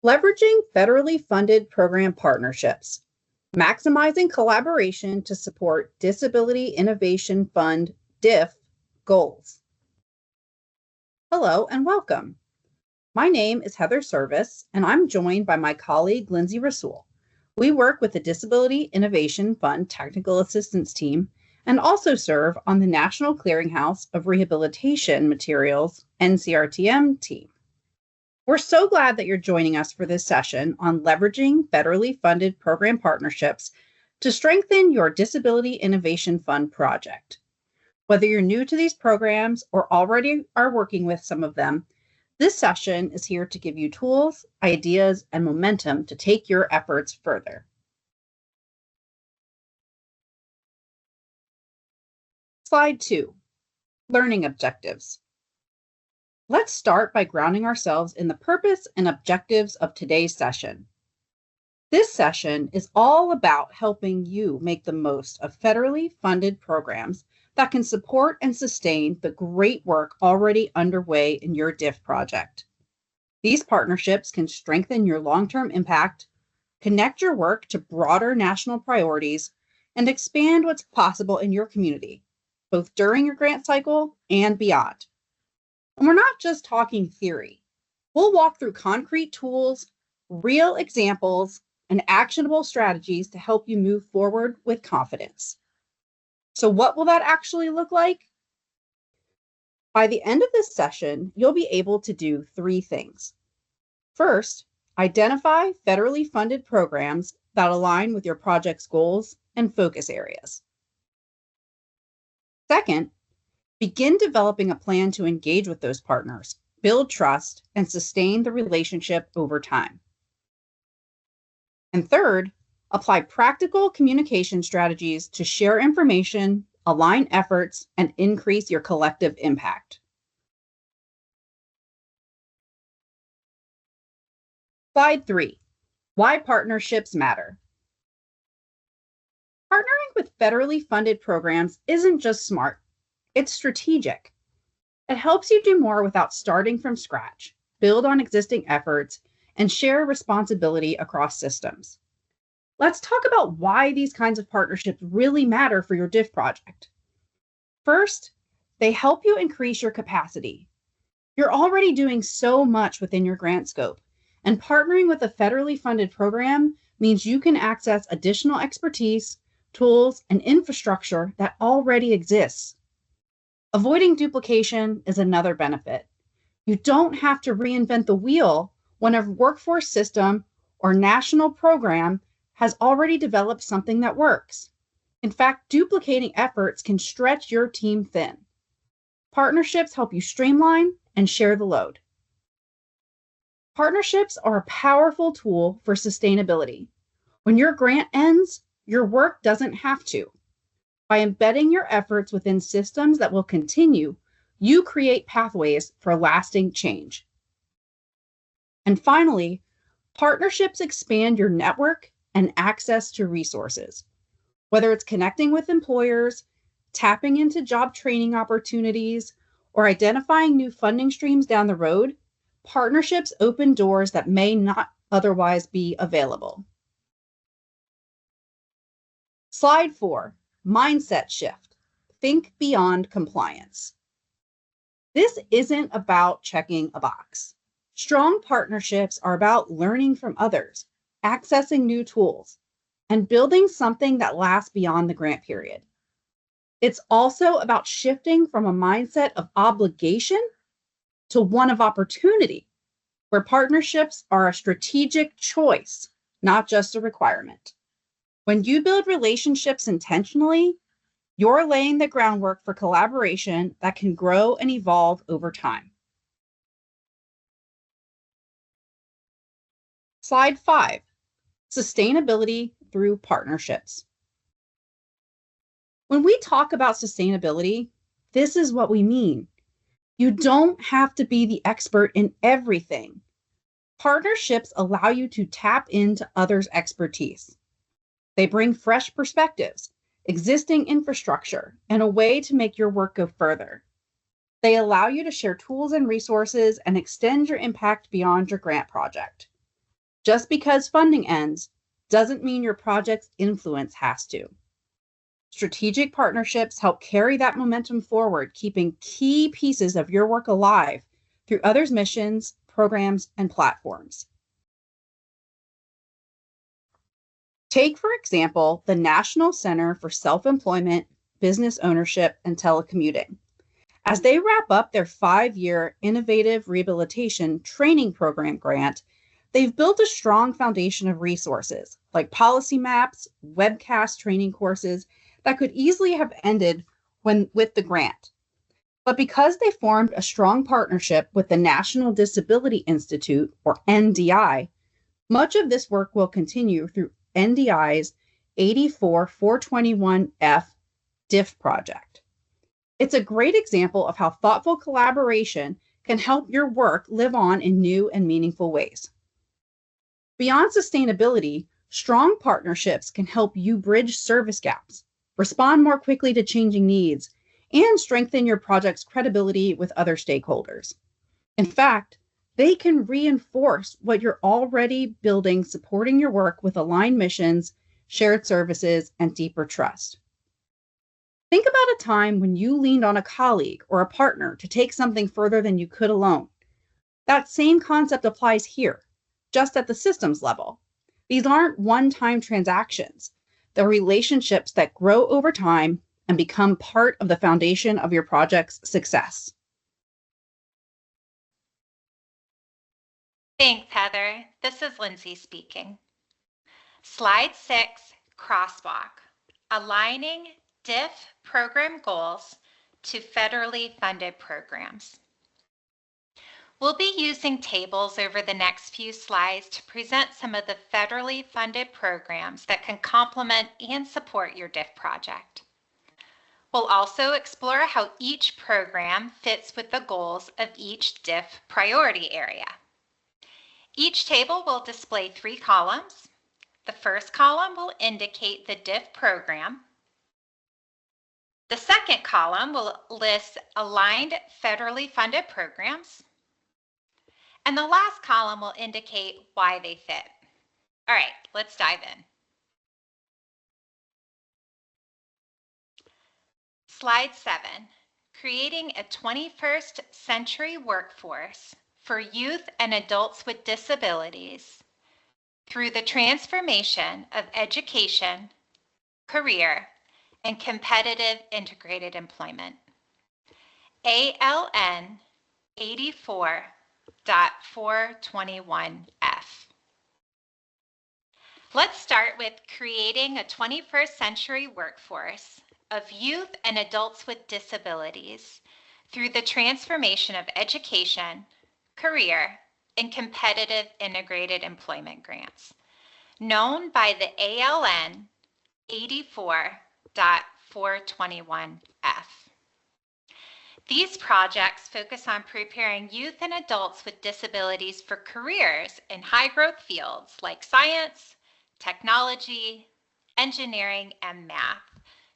Leveraging federally funded program partnerships, maximizing collaboration to support Disability Innovation Fund DIF goals. Hello and welcome. My name is Heather Service, and I'm joined by my colleague Lindsay Rasul. We work with the Disability Innovation Fund Technical Assistance Team and also serve on the National Clearinghouse of Rehabilitation Materials NCRTM team. We're so glad that you're joining us for this session on leveraging federally funded program partnerships to strengthen your Disability Innovation Fund project. Whether you're new to these programs or already are working with some of them, this session is here to give you tools, ideas, and momentum to take your efforts further. Slide 2, Learning Objectives. Let's start by grounding ourselves in the purpose and objectives of today's session. This session is all about helping you make the most of federally funded programs that can support and sustain the great work already underway in your DIF project. These partnerships can strengthen your long-term impact, connect your work to broader national priorities, and expand what's possible in your community, both during your grant cycle and beyond. And we're not just talking theory. We'll walk through concrete tools, real examples, and actionable strategies to help you move forward with confidence. So what will that actually look like? By the end of this session, you'll be able to do 3 things. First, identify federally funded programs that align with your project's goals and focus areas. Second, begin developing a plan to engage with those partners, build trust, and sustain the relationship over time. And third, apply practical communication strategies to share information, align efforts, and increase your collective impact. Slide 3, Why Partnerships Matter. Partnering with federally funded programs isn't just smart. It's strategic. It helps you do more without starting from scratch, build on existing efforts, and share responsibility across systems. Let's talk about why these kinds of partnerships really matter for your DIF project. First, they help you increase your capacity. You're already doing so much within your grant scope, and partnering with a federally funded program means you can access additional expertise, tools, and infrastructure that already exists. Avoiding duplication is another benefit. You don't have to reinvent the wheel when a workforce system or national program has already developed something that works. In fact, duplicating efforts can stretch your team thin. Partnerships help you streamline and share the load. Partnerships are a powerful tool for sustainability. When your grant ends, your work doesn't have to. By embedding your efforts within systems that will continue, you create pathways for lasting change. And finally, partnerships expand your network and access to resources. Whether it's connecting with employers, tapping into job training opportunities, or identifying new funding streams down the road, partnerships open doors that may not otherwise be available. Slide 4. Mindset shift. Think beyond compliance. This isn't about checking a box. Strong partnerships are about learning from others, accessing new tools, and building something that lasts beyond the grant period. It's also about shifting from a mindset of obligation to one of opportunity, where partnerships are a strategic choice, not just a requirement. When you build relationships intentionally, you're laying the groundwork for collaboration that can grow and evolve over time. Slide 5, Sustainability through Partnerships. When we talk about sustainability, this is what we mean. You don't have to be the expert in everything. Partnerships allow you to tap into others' expertise. They bring fresh perspectives, existing infrastructure, and a way to make your work go further. They allow you to share tools and resources and extend your impact beyond your grant project. Just because funding ends doesn't mean your project's influence has to. Strategic partnerships help carry that momentum forward, keeping key pieces of your work alive through others' missions, programs, and platforms. Take, for example, the National Center for Self-Employment, Business Ownership, and Telecommuting. As they wrap up their 5-year Innovative Rehabilitation Training Program grant, they've built a strong foundation of resources like policy maps, webcast training courses that could easily have ended with the grant. But because they formed a strong partnership with the National Disability Institute, or NDI, much of this work will continue through NDI's 84421F DIF project. It's a great example of how thoughtful collaboration can help your work live on in new and meaningful ways. Beyond sustainability, strong partnerships can help you bridge service gaps, respond more quickly to changing needs, and strengthen your project's credibility with other stakeholders. In fact, they can reinforce what you're already building, supporting your work with aligned missions, shared services, and deeper trust. Think about a time when you leaned on a colleague or a partner to take something further than you could alone. That same concept applies here, just at the systems level. These aren't one-time transactions. They're relationships that grow over time and become part of the foundation of your project's success. Thanks, Heather. This is Lindsay speaking. Slide 6, crosswalk, aligning DIF program goals to federally funded programs. We'll be using tables over the next few slides to present some of the federally funded programs that can complement and support your DIF project. We'll also explore how each program fits with the goals of each DIF priority area. Each table will display 3 columns. The first column will indicate the DIF program. The second column will list aligned federally funded programs. And the last column will indicate why they fit. All right, let's dive in. Slide 7, creating a 21st century workforce for youth and adults with disabilities through the transformation of education, career, and competitive integrated employment. ALN 84.421F. Let's start with creating a 21st century workforce of youth and adults with disabilities through the transformation of education, career, and competitive integrated employment grants, known by the ALN 84.421F. These projects focus on preparing youth and adults with disabilities for careers in high-growth fields like science, technology, engineering, and math,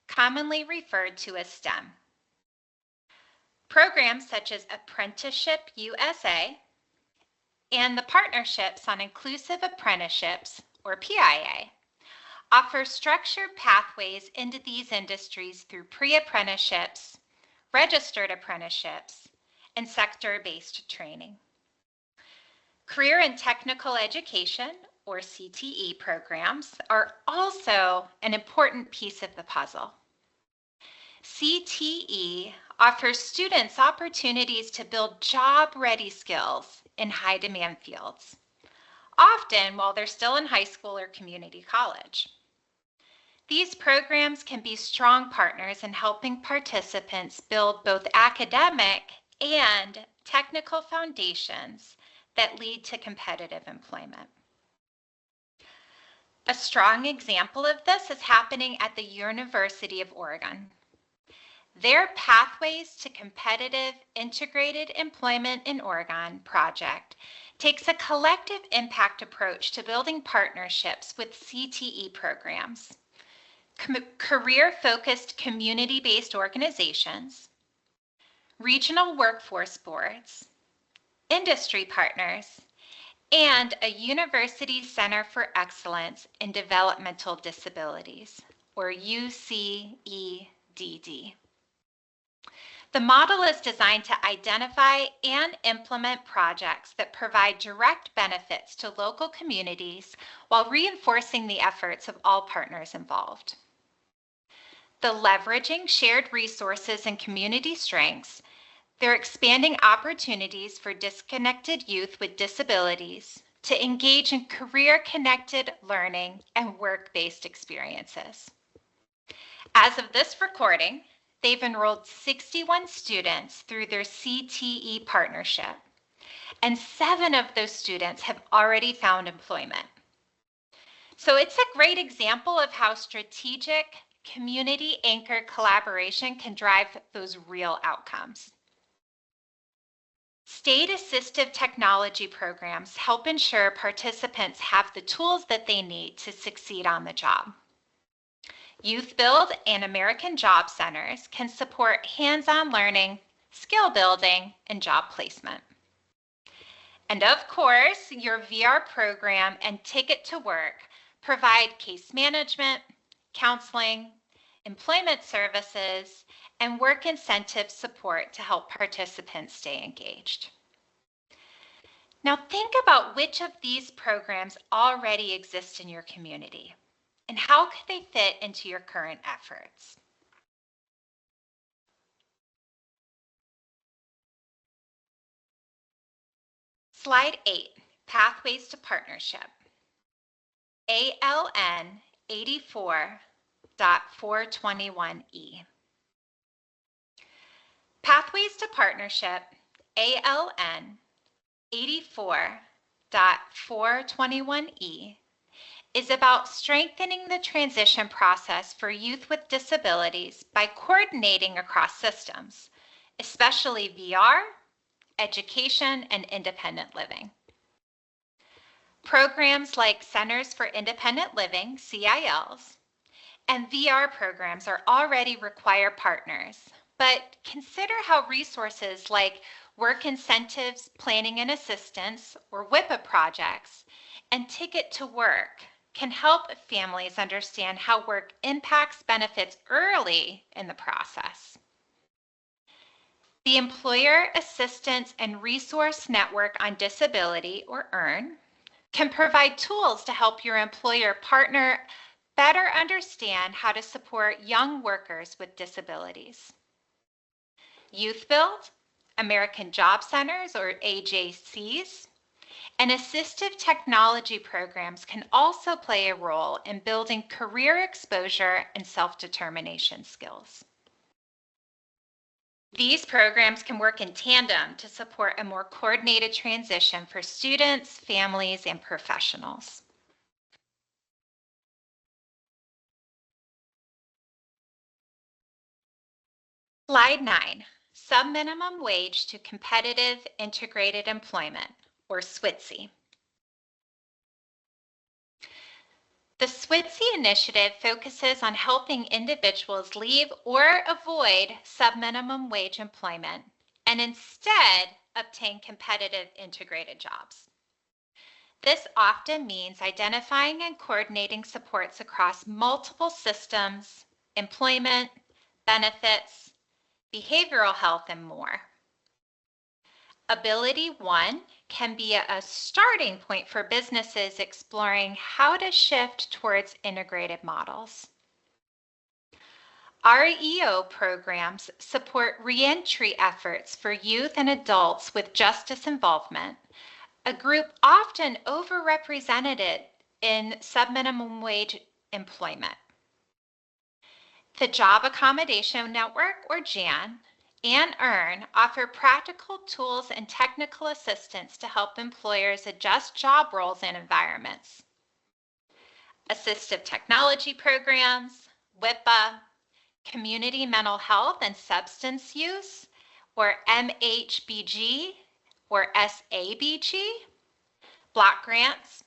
commonly referred to as STEM. Programs such as Apprenticeship USA and the Partnerships on Inclusive Apprenticeships, or PIA, offer structured pathways into these industries through pre-apprenticeships, registered apprenticeships, and sector-based training. Career and Technical Education, or CTE programs, are also an important piece of the puzzle. CTE offers students opportunities to build job-ready skills in high-demand fields, often while they're still in high school or community college. These programs can be strong partners in helping participants build both academic and technical foundations that lead to competitive employment. A strong example of this is happening at the University of Oregon. Their Pathways to Competitive Integrated Employment in Oregon project takes a collective impact approach to building partnerships with CTE programs, career-focused community-based organizations, regional workforce boards, industry partners, and a University Center for Excellence in Developmental Disabilities, or UCEDD. The model is designed to identify and implement projects that provide direct benefits to local communities while reinforcing the efforts of all partners involved. The leveraging shared resources and community strengths, they're expanding opportunities for disconnected youth with disabilities to engage in career-connected learning and work-based experiences. As of this recording, they've enrolled 61 students through their CTE partnership, and 7 of those students have already found employment. So it's a great example of how strategic, community-anchored collaboration can drive those real outcomes. State assistive technology programs help ensure participants have the tools that they need to succeed on the job. Youth Build and American Job Centers can support hands-on learning, skill building, and job placement. And of course, your VR program and Ticket to Work provide case management, counseling, employment services, and work incentive support to help participants stay engaged. Now think about which of these programs already exist in your community. And how could they fit into your current efforts? Slide 8, Pathways to Partnership. ALN 84.421E. Pathways to Partnership, ALN 84.421E, is about strengthening the transition process for youth with disabilities by coordinating across systems, especially VR, education, and independent living. Programs like Centers for Independent Living, CILs, and VR programs are already required partners, but consider how resources like Work Incentives, Planning and Assistance, or WIPA projects, and Ticket to Work can help families understand how work impacts benefits early in the process. The Employer Assistance and Resource Network on Disability, or EARN, can provide tools to help your employer partner better understand how to support young workers with disabilities. Youth Build, American Job Centers, or AJCs, and assistive technology programs can also play a role in building career exposure and self-determination skills. These programs can work in tandem to support a more coordinated transition for students, families, and professionals. Slide 9, Subminimum Wage to Competitive Integrated Employment, or SWITSE. The SWITSE initiative focuses on helping individuals leave or avoid subminimum wage employment and instead obtain competitive integrated jobs. This often means identifying and coordinating supports across multiple systems, employment, benefits, behavioral health, and more. Ability 1 can be a starting point for businesses exploring how to shift towards integrated models. REO programs support reentry efforts for youth and adults with justice involvement, a group often overrepresented in subminimum wage employment. The Job Accommodation Network, or JAN, and EARN offer practical tools and technical assistance to help employers adjust job roles and environments. Assistive technology programs, WIPA, community mental health and substance use, or MHBG or SABG, block grants,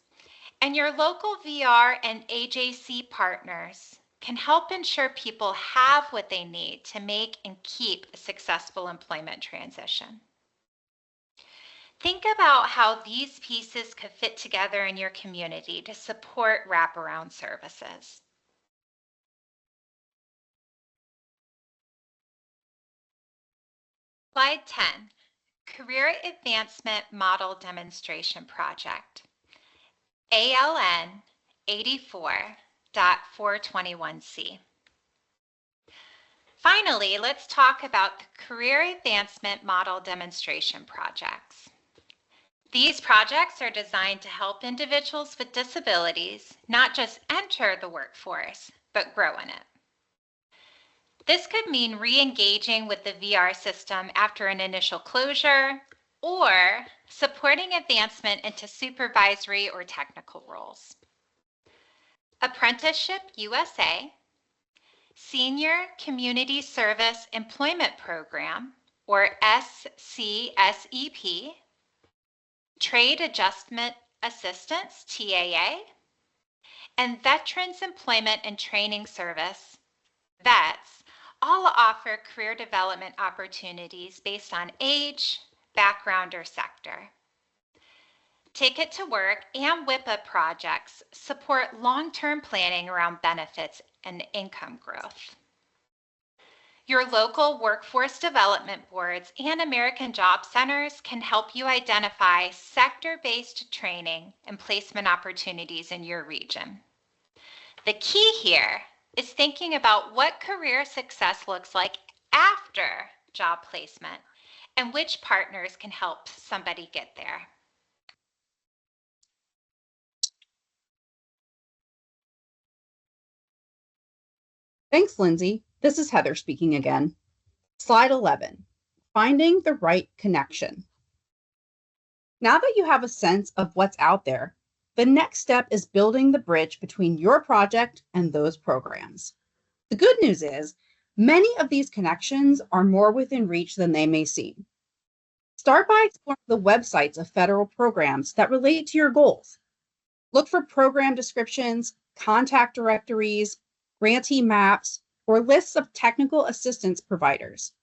and your local VR and AJC partners can help ensure people have what they need to make and keep a successful employment transition. Think about how these pieces could fit together in your community to support wraparound services. Slide 10, Career Advancement Model Demonstration Project, ALN 84.421C. Finally, let's talk about the Career Advancement Model Demonstration Projects. These projects are designed to help individuals with disabilities not just enter the workforce, but grow in it. This could mean re-engaging with the VR system after an initial closure, or supporting advancement into supervisory or technical roles. Apprenticeship USA, Senior Community Service Employment Program, or SCSEP, Trade Adjustment Assistance, TAA, and Veterans Employment and Training Service, VETS, all offer career development opportunities based on age, background, or sector. Ticket to Work and WIPA projects support long-term planning around benefits and income growth. Your local workforce development boards and American Job Centers can help you identify sector-based training and placement opportunities in your region. The key here is thinking about what career success looks like after job placement and which partners can help somebody get there. Thanks, Lindsay. This is Heather speaking again. Slide 11, finding the right connection. Now that you have a sense of what's out there, the next step is building the bridge between your project and those programs. The good news is, many of these connections are more within reach than they may seem. Start by exploring the websites of federal programs that relate to your goals. Look for program descriptions, contact directories, grantee maps, or lists of technical assistance providers.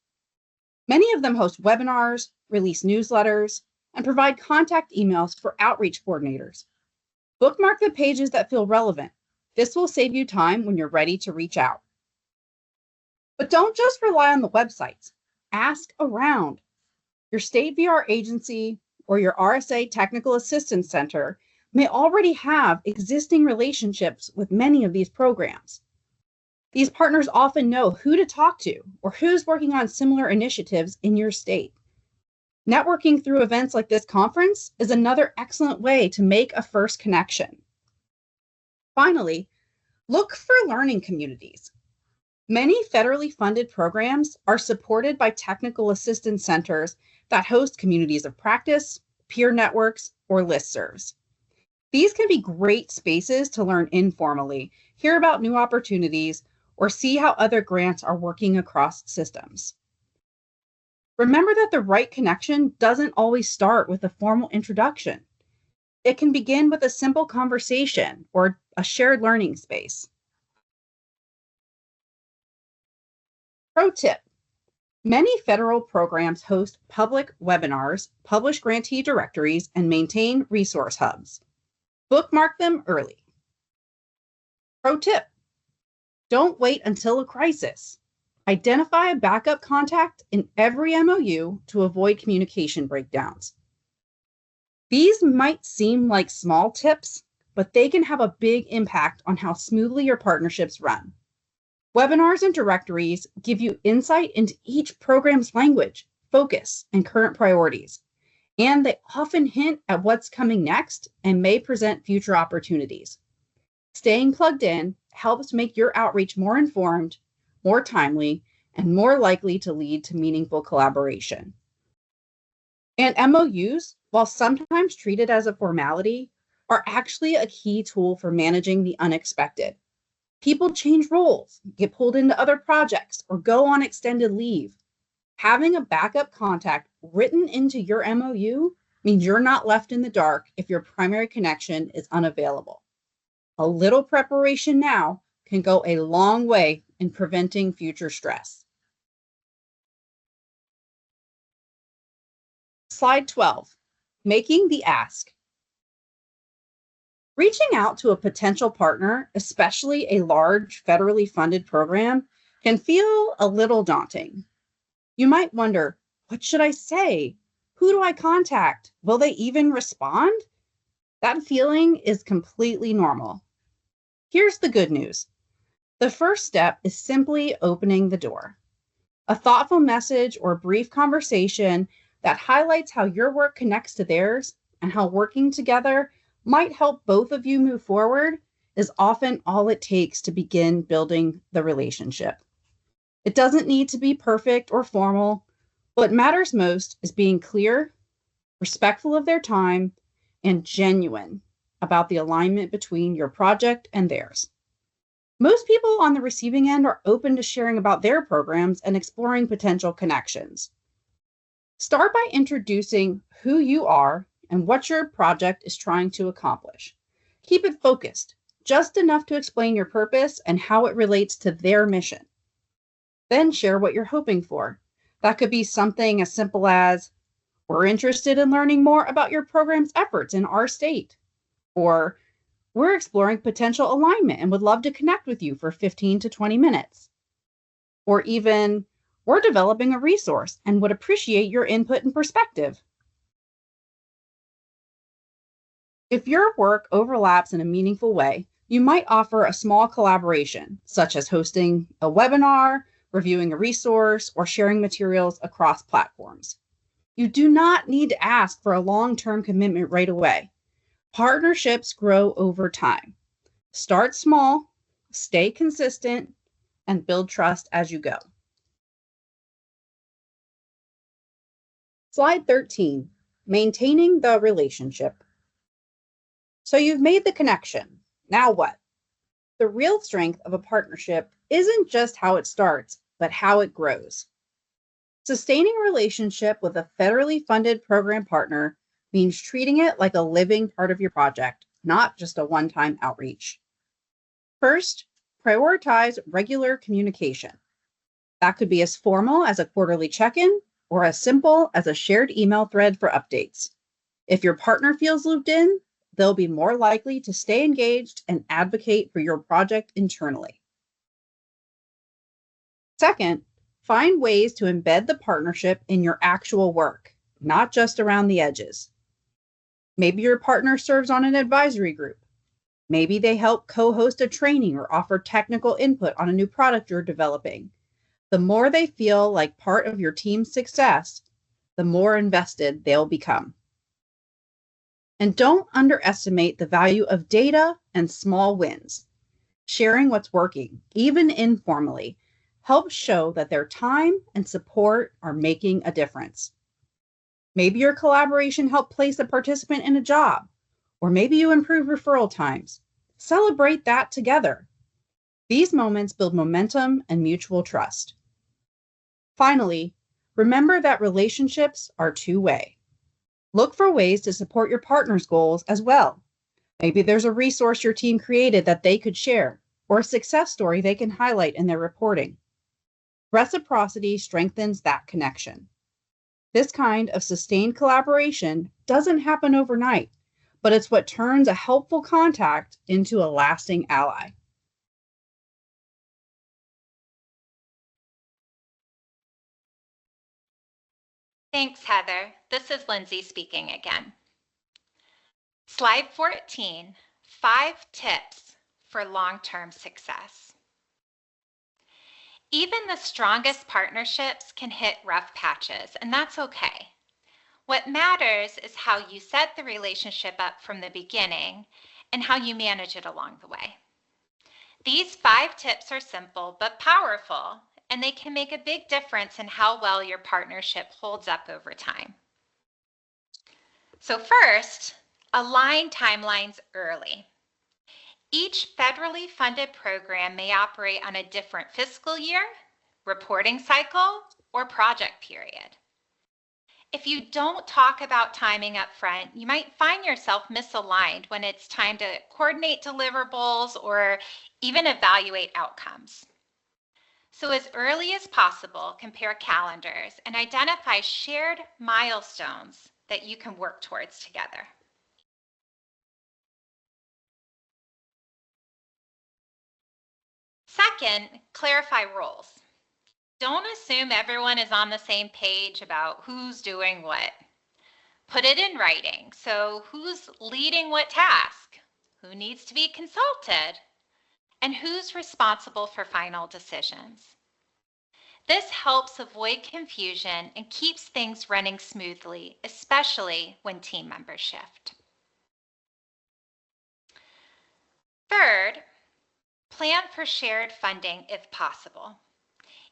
Many of them host webinars, release newsletters, and provide contact emails for outreach coordinators. Bookmark the pages that feel relevant. This will save you time when you're ready to reach out. But don't just rely on the websites. Ask around. Your state VR agency or your RSA Technical Assistance Center may already have existing relationships with many of these programs. These partners often know who to talk to or who's working on similar initiatives in your state. Networking through events like this conference is another excellent way to make a first connection. Finally, look for learning communities. Many federally funded programs are supported by technical assistance centers that host communities of practice, peer networks, or listservs. These can be great spaces to learn informally, hear about new opportunities, or see how other grants are working across systems. Remember that the right connection doesn't always start with a formal introduction. It can begin with a simple conversation or a shared learning space. Pro tip: many federal programs host public webinars, publish grantee directories, and maintain resource hubs. Bookmark them early. Pro tip: don't wait until a crisis. Identify a backup contact in every MOU to avoid communication breakdowns. These might seem like small tips, but they can have a big impact on how smoothly your partnerships run. Webinars and directories give you insight into each program's language, focus, and current priorities, and they often hint at what's coming next and may present future opportunities. Staying plugged in helps make your outreach more informed, more timely, and more likely to lead to meaningful collaboration. And MOUs, while sometimes treated as a formality, are actually a key tool for managing the unexpected. People change roles, get pulled into other projects, or go on extended leave. Having a backup contact written into your MOU means you're not left in the dark if your primary connection is unavailable. A little preparation now can go a long way in preventing future stress. Slide 12, Making the ask. Reaching out to a potential partner, especially a large federally funded program, can feel a little daunting. You might wonder, what should I say? Who do I contact? Will they even respond? That feeling is completely normal. Here's the good news. The first step is simply opening the door. A thoughtful message or brief conversation that highlights how your work connects to theirs and how working together might help both of you move forward is often all it takes to begin building the relationship. It doesn't need to be perfect or formal. What matters most is being clear, respectful of their time, and genuine about the alignment between your project and theirs. Most people on the receiving end are open to sharing about their programs and exploring potential connections. Start by introducing who you are and what your project is trying to accomplish. Keep it focused, just enough to explain your purpose and how it relates to their mission. Then share what you're hoping for. That could be something as simple as, we're interested in learning more about your program's efforts in our state. Or, we're exploring potential alignment and would love to connect with you for 15 to 20 minutes. Or even, we're developing a resource and would appreciate your input and perspective. If your work overlaps in a meaningful way, you might offer a small collaboration, such as hosting a webinar, reviewing a resource, or sharing materials across platforms. You do not need to ask for a long-term commitment right away. Partnerships grow over time. Start small, stay consistent, and build trust as you go. Slide 13, maintaining the relationship. So you've made the connection. Now what? The real strength of a partnership isn't just how it starts, but how it grows. Sustaining a relationship with a federally funded program partner means treating it like a living part of your project, not just a one-time outreach. First, prioritize regular communication. That could be as formal as a quarterly check-in or as simple as a shared email thread for updates. If your partner feels looped in, they'll be more likely to stay engaged and advocate for your project internally. Second, find ways to embed the partnership in your actual work, not just around the edges. Maybe your partner serves on an advisory group. Maybe they help co-host a training or offer technical input on a new product you're developing. The more they feel like part of your team's success, the more invested they'll become. And don't underestimate the value of data and small wins. Sharing what's working, even informally, helps show that their time and support are making a difference. Maybe your collaboration helped place a participant in a job, or maybe you improve referral times. Celebrate that together. These moments build momentum and mutual trust. Finally, remember that relationships are two-way. Look for ways to support your partner's goals as well. Maybe there's a resource your team created that they could share, or a success story they can highlight in their reporting. Reciprocity strengthens that connection. This kind of sustained collaboration doesn't happen overnight, but it's what turns a helpful contact into a lasting ally. Thanks, Heather. This is Lindsay speaking again. Slide 14, 5 tips for long-term success. Even the strongest partnerships can hit rough patches, and that's okay. What matters is how you set the relationship up from the beginning and how you manage it along the way. These 5 tips are simple but powerful, and they can make a big difference in how well your partnership holds up over time. So first, align timelines early. Each federally funded program may operate on a different fiscal year, reporting cycle, or project period. If you don't talk about timing up front, you might find yourself misaligned when it's time to coordinate deliverables or even evaluate outcomes. So as early as possible, compare calendars and identify shared milestones that you can work towards together. Second, clarify roles. Don't assume everyone is on the same page about who's doing what. Put it in writing. So who's leading what task? Who needs to be consulted? And who's responsible for final decisions? This helps avoid confusion and keeps things running smoothly, especially when team members shift. Third, plan for shared funding if possible.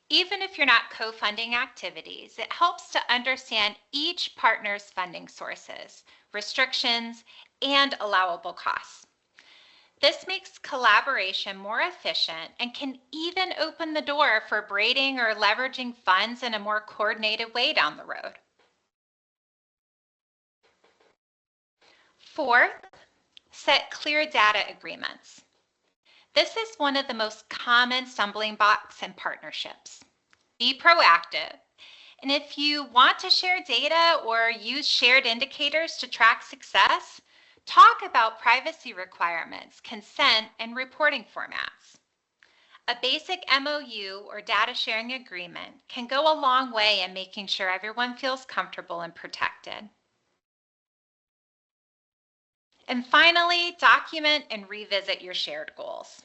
Even if you're not co-funding activities, it helps to understand each partner's funding sources, restrictions, and allowable costs. This makes collaboration more efficient and can even open the door for braiding or leveraging funds in a more coordinated way down the road. Fourth, set clear data agreements. This is one of the most common stumbling blocks in partnerships. Be proactive. And if you want to share data or use shared indicators to track success, talk about privacy requirements, consent, and reporting formats. A basic MOU or data sharing agreement can go a long way in making sure everyone feels comfortable and protected. And finally, document and revisit your shared goals.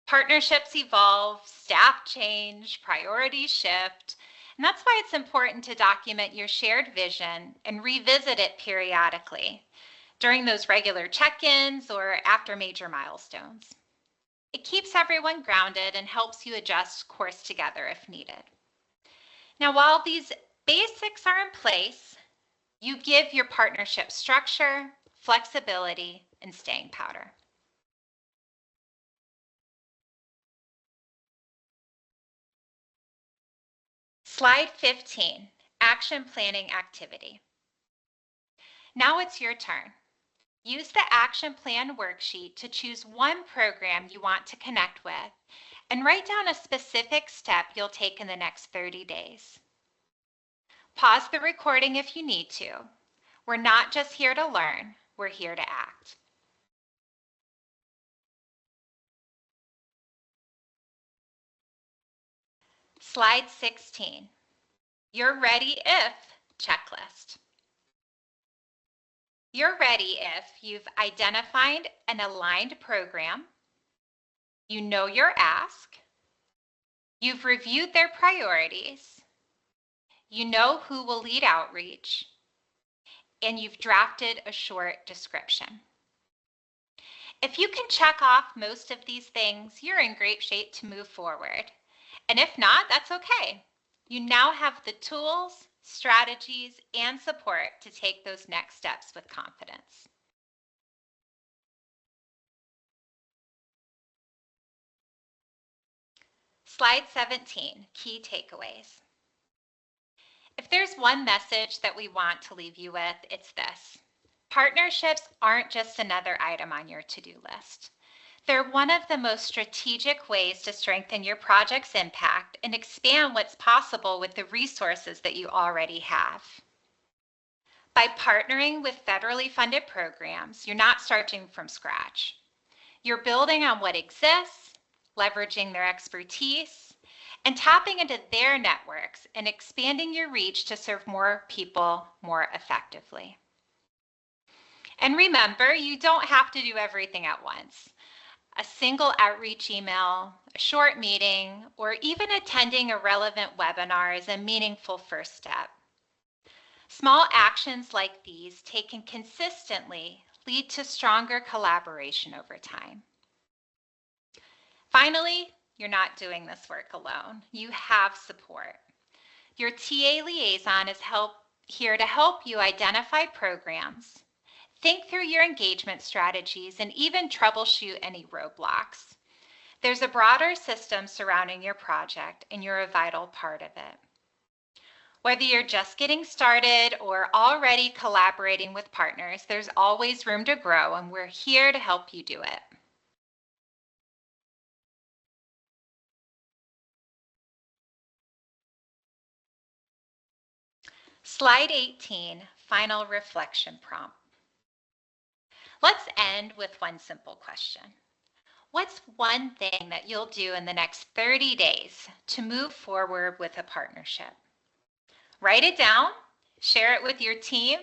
Partnerships evolve, staff change, priorities shift, and that's why it's important to document your shared vision and revisit it periodically during those regular check-ins or after major milestones. It keeps everyone grounded and helps you adjust course together if needed. Now, while these basics are in place, you give your partnership structure, flexibility, and staying power. Slide 15, action planning activity. Now it's your turn. Use the action plan worksheet to choose one program you want to connect with and write down a specific step you'll take in the next 30 days. Pause the recording if you need to. We're not just here to learn, we're here to act. Slide 16, you're ready if checklist. You're ready if you've identified an aligned program, you know your ask, you've reviewed their priorities, you know who will lead outreach, and you've drafted a short description. If you can check off most of these things, you're in great shape to move forward. And if not, that's okay. You now have the tools, strategies, and support to take those next steps with confidence. Slide 17, key takeaways. If there's one message that we want to leave you with, it's this. Partnerships aren't just another item on your to-do list. They're one of the most strategic ways to strengthen your project's impact and expand what's possible with the resources that you already have. By partnering with federally funded programs, you're not starting from scratch. You're building on what exists, leveraging their expertise, and tapping into their networks and expanding your reach to serve more people more effectively. And remember, you don't have to do everything at once. A single outreach email, a short meeting, or even attending a relevant webinar is a meaningful first step. Small actions like these taken consistently lead to stronger collaboration over time. Finally, you're not doing this work alone. You have support. Your TA liaison is here to help you identify programs, think through your engagement strategies, and even troubleshoot any roadblocks. There's a broader system surrounding your project, and you're a vital part of it. Whether you're just getting started or already collaborating with partners, there's always room to grow, and we're here to help you do it. Slide 18, final reflection prompt. Let's end with one simple question. What's one thing that you'll do in the next 30 days to move forward with a partnership? Write it down, share it with your team,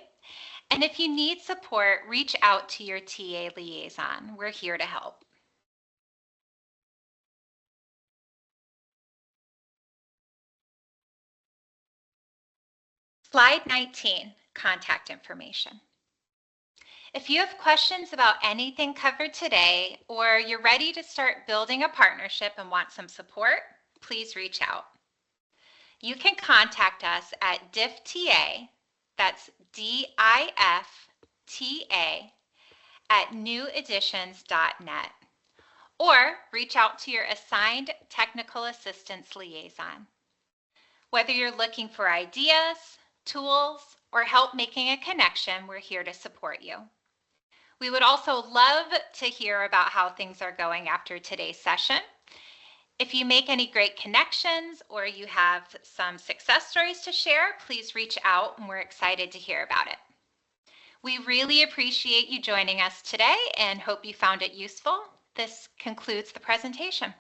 and if you need support, reach out to your TA liaison. We're here to help. Slide 19, contact information. If you have questions about anything covered today, or you're ready to start building a partnership and want some support, please reach out. You can contact us at DIFTA, that's DIFTA, at neweditions.net, or reach out to your assigned technical assistance liaison. Whether you're looking for ideas, tools, or help making a connection, we're here to support you. We would also love to hear about how things are going after today's session. If you make any great connections or you have some success stories to share, please reach out and we're excited to hear about it. We really appreciate you joining us today and hope you found it useful. This concludes the presentation.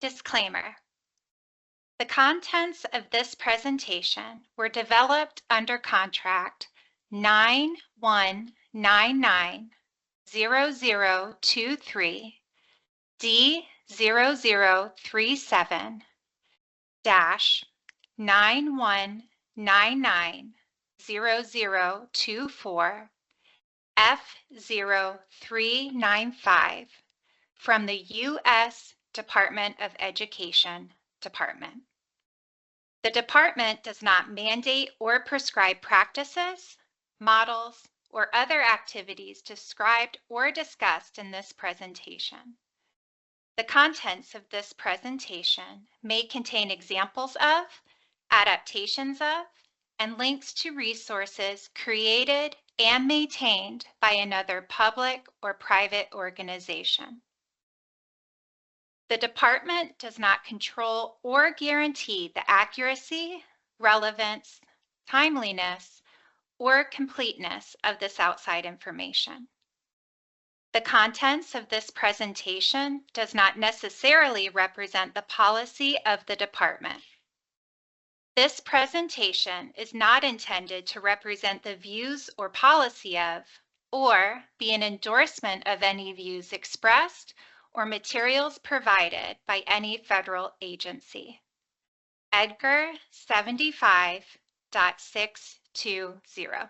Disclaimer. The contents of this presentation were developed under contract 9199-0023 D0037-9199-0024 F0395 from the U.S. Department of Education Department. The department does not mandate or prescribe practices, models, or other activities described or discussed in this presentation. The contents of this presentation may contain examples of, adaptations of, and links to resources created and maintained by another public or private organization. The department does not control or guarantee the accuracy, relevance, timeliness, or completeness of this outside information. The contents of this presentation does not necessarily represent the policy of the department. This presentation is not intended to represent the views or policy of, or be an endorsement of any views expressed or materials provided by any federal agency. Edgar 75.620.